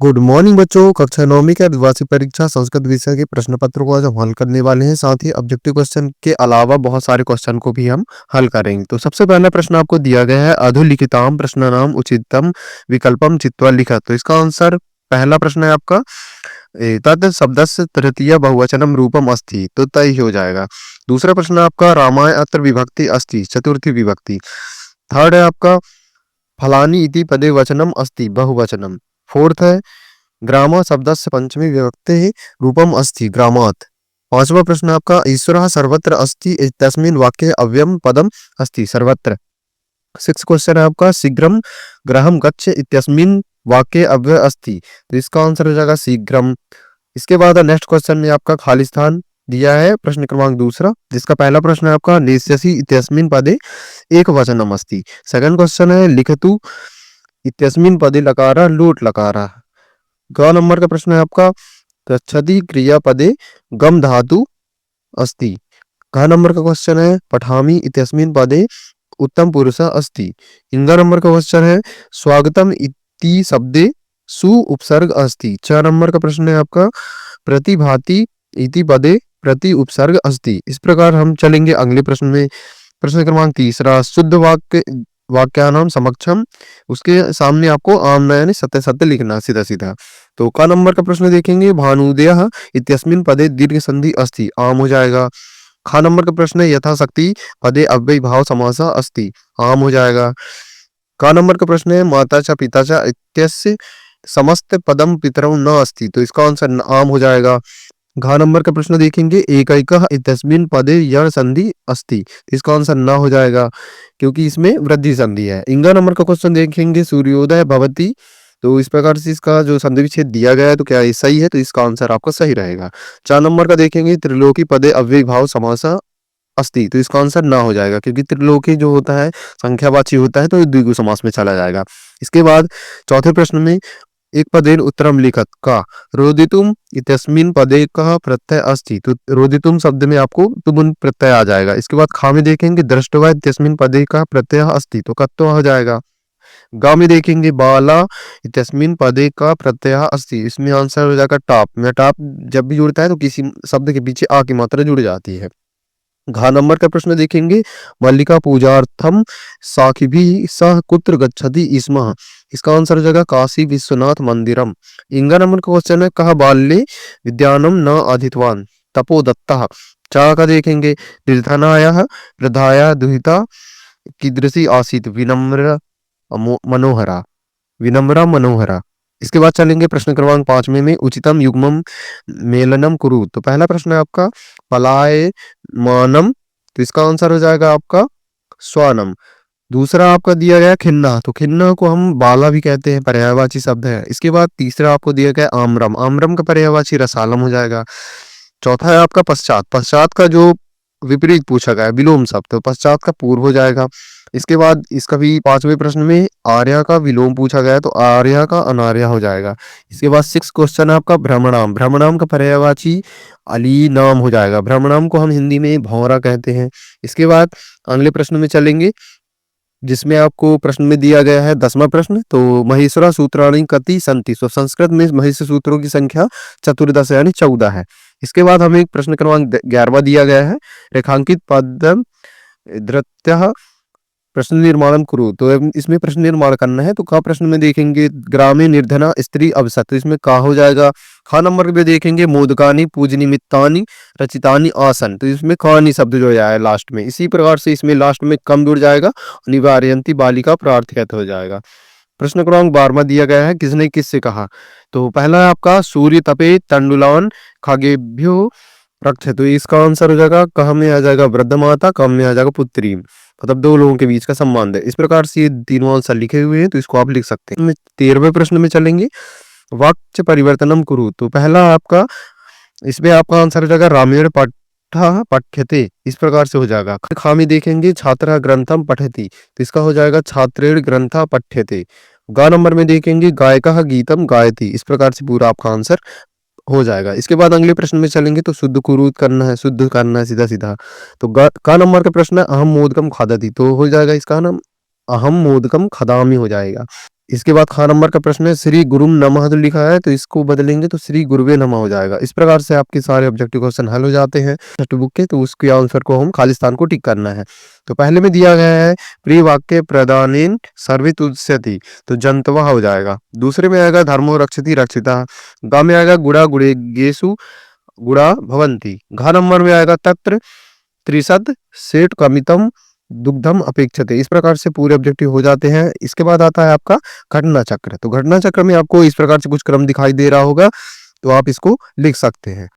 Good morning बच्चों। कक्षा 9वीं की द्विभाषी परीक्षा संस्कृत विषय के प्रश्न पत्र को आज हम हल करने वाले हैं। साथ ही ऑब्जेक्टिव क्वेश्चन के अलावा बहुत सारे क्वेश्चन को भी हम हल करेंगे। तो सबसे पहला प्रश्न आपको दिया गया है, अधुलिखिताम प्रश्नानाम उचितम विकल्पम चित्वा लिखा। तो इसका आंसर पहला प्रश्न है आपका तद शब्दस्य तृतीय बहुवचनम रूपम अस्ति, तो तय ही हो जाएगा। दूसरा प्रश्न आपका रामाय अत्र विभक्ति अस्ति, चतुर्थी विभक्ति। थर्ड है आपका फलानी इति पदे वचनम अस्ति, बहुवचनम। फोर्थ है ग्राम शब्दस्य पंचमी विभक्ति रूपम अस्ति, ग्रामात्। पांचवा प्रश्न आपका ईश्वरः सर्वत्र अस्ति इत्यस्मिन् वाक्ये अव्ययम पदम अस्ति, सर्वत्र। सिक्स क्वेश्चन है आपका शीघ्रम गृहं गच्छ इत्यस्मिन् वाक्ये अव्यय अस्ति, तो इसका आंसर हो जाएगा शीघ्रम। इसके बाद नेक्स्ट क्वेश्चन में आपका खाली स्थान दिया है, प्रश्न क्रमांक दूसरा, जिसका पहला प्रश्न है आपका नेष्यसि इत्यस्मिन् पदे एक वचनम अस्ति। सेकंड क्वेश्चन है लिखतु इत्यस्मिन् पदे लकारः लोट लकारः। ग नंबर का प्रश्न है आपका गच्छति क्रियापदे गम धातु अस्ति। घ नंबर का क्वेश्चन है पठामि इत्यस्मिन् पदे उत्तम पुरुषः अस्ति। इंग नंबर का क्वेश्चन है स्वागतम इति शब्दे सु उपसर्ग अस्ति। च नंबर का प्रश्न है आपका प्रतिभाति इति पदे प्रति उपसर्ग अस्ति। इस प्रकार हम चलेंगे अगले प्रश्न में। प्रश्न क्रमांक तीसरा शुद्ध वाक्य वाक्यानाम समक्षम, उसके सामने आपको आम यानी सत्य सत्य लिखना सीधा सीधा। तो का नंबर का प्रश्न देखेंगे भानुदयः इत्यस्मिन् पदे दीर्घ संधि अस्ति, आम हो जाएगा। खा नंबर का प्रश्न है यथाशक्ति पदे अव्ययी भाव समासः अस्ति, आम हो जाएगा। का नंबर का प्रश्न है माता च पिता च इत्यस्य समस्त पदम पितरौ न अस्ति, तो इसका आंसर आम हो जाएगा। घा नंबर का प्रश्न देखेंगे एकैकः इत्यस्मिन् पदे यण संधि अस्ति, इसका आंसर ना हो जाएगा क्योंकि इसमें वृद्धि संधि है। इंगा नंबर का क्वेश्चन देखेंगे सूर्योदय भवति, तो इस प्रकार से इसका जो संधि विच्छेद दिया गया है तो क्या ये सही है, तो इसका आंसर आपका सही रहेगा। 4 नंबर का देखेंगे त्रिलोकी पदे अव्ययी भाव समासः अस्ति, तो इसका आंसर ना हो जाएगा क्योंकि त्रिलोकी जो होता है संख्यावाची होता है तो द्विगु समास में चला जाएगा। इसके बाद चौथे प्रश्न में एक पदेन उत्तरम लिखत का रोदितुम इत्यस्मिन् पदे कः प्रत्यय अस्ति, तो रोदितुम शब्द में आपको तुम प्रत्यय आ जाएगा। इसके बाद खा में देखेंगे दृष्टवा इत्यस्मिन् पदे का प्रत्यय अस्ति, तो कत्वा हो जाएगा। गा में देखेंगे बाला इत्यस्मिन् पदे का प्रत्यय अस्ति, इसमें आंसर हो जाएगा टाप। में टाप जब भी जुड़ता है तो किसी शब्द के पीछे आ की मात्रा जुड़ जाती है। घा नंबर का प्रश्न देखेंगे मल्लिका पूजार्थम साखिभिः सह कुत्र गच्छति स्म, इसका आंसर हो जाएगा काशी विश्वनाथ मंदिरम। इंगा नंबर का क्वेश्चन है कहा बाल्ये विद्यानम न अधीतवान तपोदत्तः। चा का देखेंगे निर्धनायाः वृद्धाया दुहिता कीदृशी आसीत् विनम्र मनोहरा, विनम्रा मनोहरा। इसके बाद चलेंगे प्रश्न क्रमांक 5 में उचितम युग्मम मेलनम कुरु। तो पहला प्रश्न है आपका पलायमानम, तो इसका आंसर हो जाएगा आपका स्वानम। दूसरा आपका दिया गया खिन्ना, तो खिन्ना को हम बाला भी कहते हैं, पर्यायवाची शब्द है। इसके बाद तीसरा आपको दिया गया आम्रम, आम्रम का पर्यायवाची रसालम हो जाएगा। चौथा है आपका पश्चात, पश्चात का जो विपरीत पूछा गया है विलोम शब्द, तो पश्चात का पूर्व हो जाएगा। इसके बाद इसका भी 5वें प्रश्न में आर्या का विलोम पूछा गया है तो आर्या का अनार्या हो जाएगा। इसके बाद 6 क्वेश्चन है आपका भ्रमणाम, भ्रमणाम का पर्यायवाची अली नाम हो जाएगा। भ्रमणाम को हम हिंदी में भौरा कहते हैं। इसके बाद अगले प्रश्न में चलेंगे जिसमें आपको प्रश्न में दिया गया है 10वां प्रश्न, तो महेश्वरा सूत्राणि कति सन्ति, तो संस्कृत में महेश्वर सूत्रों की संख्या चतुर्दश यानी 14 है। इसके बाद हमें एक प्रश्न क्रमांक 11वां दिया गया है रेखांकित पदम धृत्य प्रश्न निर्माण करो, तो इसमें प्रश्न निर्माण करना है। तो का प्रश्न में देखेंगे ग्रामे निर्धना स्त्री अवसत, तो इसमें का हो जाएगा। खा नंबर पे देखेंगे मोदकानी पूजनिमित्तानि रचितानि आसन, तो इसमें खानी शब्द जो आया है लास्ट में, इसी प्रकार से इसमें लास्ट में कम जुड़ जाएगा, निवारयंती बालिका प्रार्थित हो जाएगा। प्रश्न क्रमांक 12वां दिया गया है किसने किससे कहा, तो पहला है आपका सूर्य तपे तंडुलान खगेभ्यो रक्त, तो इसका आंसर हो जाएगा कह में आ जाएगा वृद्ध माता, कम में आ जाएगा पुत्री, मतलब 2 लोगों के बीच का संबंध है। इस प्रकार से ये तीनों आंसर लिखे हुए हैं तो इसको आप लिख सकते हैं। 13वें प्रश्न में चलेंगे वाक्य परिवर्तनम कुरु, तो पहला आपका इसमें आपका आंसर हो जाएगा रामेण पठः पठ्यते, इस प्रकार से हो जाएगा। खा में देखेंगे छात्रः ग्रंथम पठति, तो इसका हो जाएगा छात्रेण ग्रंथः पठ्यते। गा नंबर में देखेंगे गायकः गीतम गायति, इस प्रकार से पूरा आपका आंसर हो जाएगा। इसके बाद अगले प्रश्न में चलेंगे तो शुद्ध कुरूत करना है, शुद्ध करना है सीधा सीधा। तो का नंबर का प्रश्न है अहम मोदकम खादति, तो हो जाएगा इसका नाम अहम मोदकम खदामी हो जाएगा। इसके बाद ख नंबर का प्रश्न है श्री गुरुम नमः जो लिखा है तो इसको बदलेंगे तो श्री गुरुवे नमः हो जाएगा। इस प्रकार से आपके सारे ऑब्जेक्टिव क्वेश्चन हल हो जाते हैं टेक्स्ट बुक के, तो उसके आंसर को हम खाली स्थान को टिक करना है। तो पहले में दिया गया है प्रिय वाक्य प्रदानेन सर्वितुष्यति तो जंतवः हो जाएगा। दूसरे में आएगा धर्मो रक्षति रक्षितः, ग में आएगा गुणा गुणेषु गुणा भवन्ति, घ नंबर में आएगा तत्र त्रिशत सेठ कमितम दुग्धम अपेक्षते। इस प्रकार से पूरे ऑब्जेक्टिव हो जाते हैं। इसके बाद आता है आपका घटना चक्र। तो घटना चक्र में आपको इस प्रकार से कुछ क्रम दिखाई दे रहा होगा, तो आप इसको लिख सकते हैं।